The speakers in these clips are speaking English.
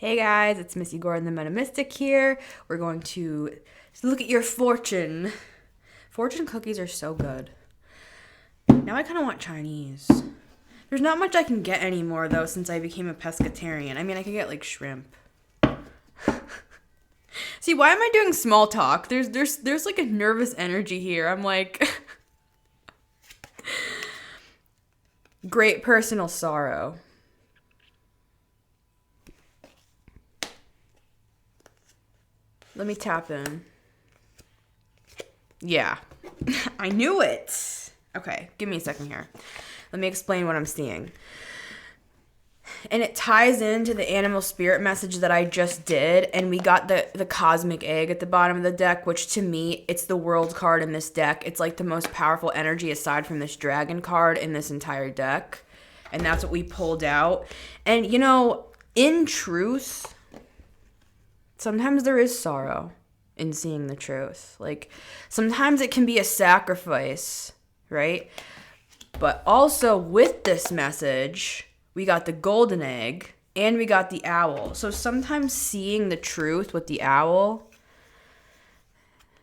Hey guys, it's Missy Gordon, the Metamystic here. We're going to look at your fortune. Fortune cookies are so good. Now I kind of want Chinese. There's not much I can get anymore though since I became a pescatarian. I mean, I could get like shrimp. See, why am I doing small talk? There's like a nervous energy here. I'm like great personal sorrow. Let me tap in. Yeah, I knew it. Okay, give me a second here. Let me explain what I'm seeing. And it ties into the animal spirit message that I just did. And we got the cosmic egg at the bottom of the deck, which to me, it's the world card in this deck. It's like the most powerful energy aside from this dragon card in this entire deck. And that's what we pulled out. And, you know, in truth, sometimes there is sorrow in seeing the truth. Like, sometimes it can be a sacrifice, right? But also with this message, we got the golden egg and we got the owl. So sometimes seeing the truth with the owl,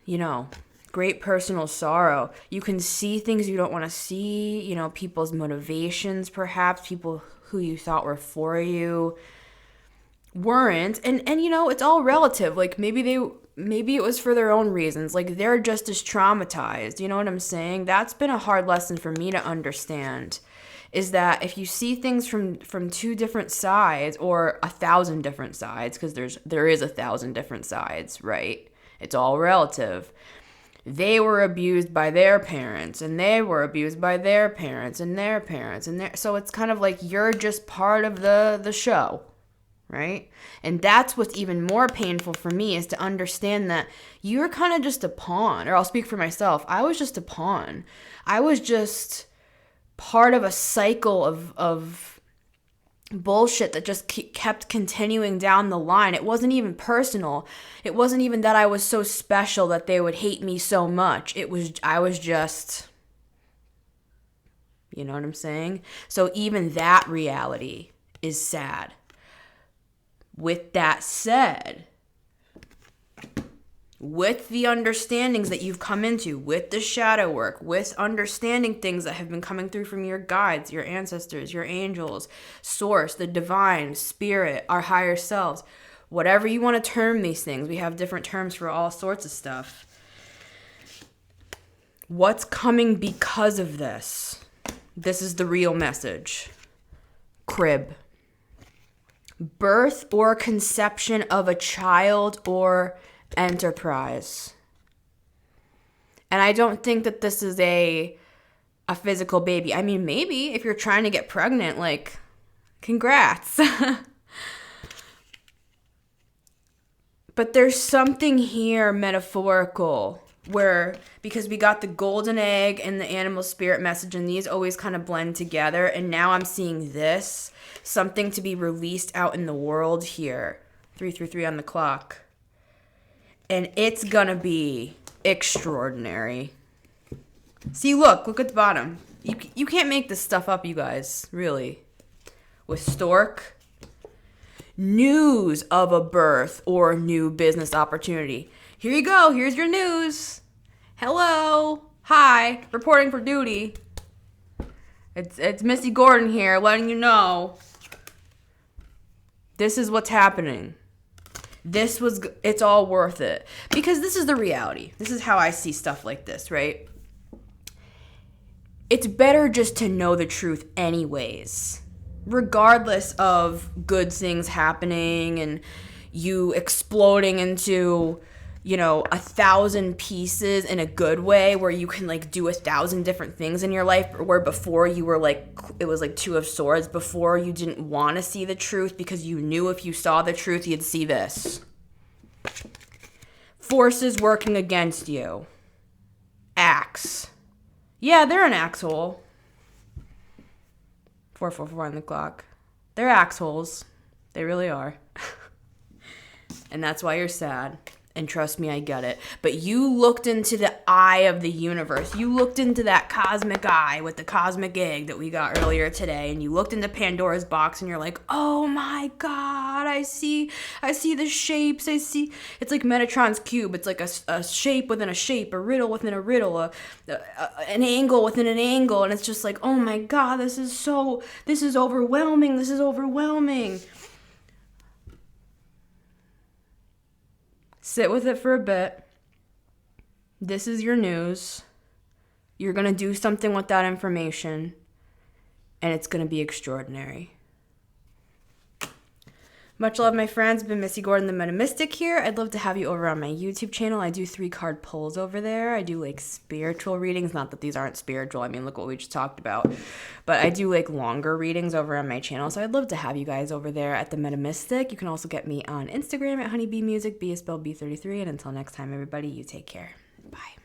you know, great personal sorrow. You can see things you don't want to see, you know, people's motivations, perhaps people who you thought were for you weren't. And you know, it's all relative. Like maybe it was for their own reasons. Like they're just as traumatized. You know what I'm saying? That's been a hard lesson for me to understand. Is that if you see things from two different sides or 1,000 different sides, because there is 1,000 different sides, right? It's all relative. They were abused by their parents, and they were abused by their parents, and their parents, so it's kind of like you're just part of the show, right? And that's what's even more painful for me is to understand that you're kind of just a pawn, or I'll speak for myself. I was just a pawn. I was just part of a cycle of bullshit that just kept continuing down the line. It wasn't even personal. It wasn't even that I was so special that they would hate me so much. I was just, you know what I'm saying? So even that reality is sad. With that said, with the understandings that you've come into, with the shadow work, with understanding things that have been coming through from your guides, your ancestors, your angels, source, the divine, spirit, our higher selves, whatever you want to term these things. We have different terms for all sorts of stuff. What's coming because of this? This is the real message. Crib. Birth or conception of a child or enterprise. And I don't think that this is a physical baby. I mean, maybe if you're trying to get pregnant, like, congrats. But there's something here metaphorical where, because we got the golden egg and the animal spirit message, and these always kind of blend together, and now I'm seeing this, something to be released out in the world here. 333 on the clock. And it's gonna be extraordinary. See, look at the bottom. You can't make this stuff up, you guys, really. With Stork, news of a birth or new business opportunity. Here you go, here's your news. Hello, hi, reporting for duty. It's Missy Gordon here, letting you know. This is what's happening. It's all worth it. Because this is the reality. This is how I see stuff like this, right? It's better just to know the truth anyways. Regardless of good things happening and you exploding into, you know, 1,000 pieces in a good way where you can like do 1,000 different things in your life, where before you were like, it was like Two of Swords. Before you didn't want to see the truth because you knew if you saw the truth, you'd see this. Forces working against you. Axe. Yeah, they're an axhole. 444 on the clock. They're axholes. They really are. And that's why you're sad. And trust me, I get it. But you looked into the eye of the universe. You looked into that cosmic eye with the cosmic egg that we got earlier today, and you looked into Pandora's box and you're like, oh my God, I see the shapes. It's like Metatron's cube. It's like a shape within a shape, a riddle within a riddle, an angle within an angle. And it's just like, oh my God, this is overwhelming. This is overwhelming. Sit with it for a bit. This is your news. You're going to do something with that information, and it's going to be extraordinary. Much love, my friends. Been Missy Gordon, the Metamystic here. I'd love to have you over on my YouTube channel. I do 3-card pulls over there. I do like spiritual readings. Not that these aren't spiritual. I mean, look what we just talked about. But I do like longer readings over on my channel. So I'd love to have you guys over there at the Metamystic. You can also get me on Instagram at honeybeemusic. B is spelled B33. And until next time, everybody, you take care. Bye.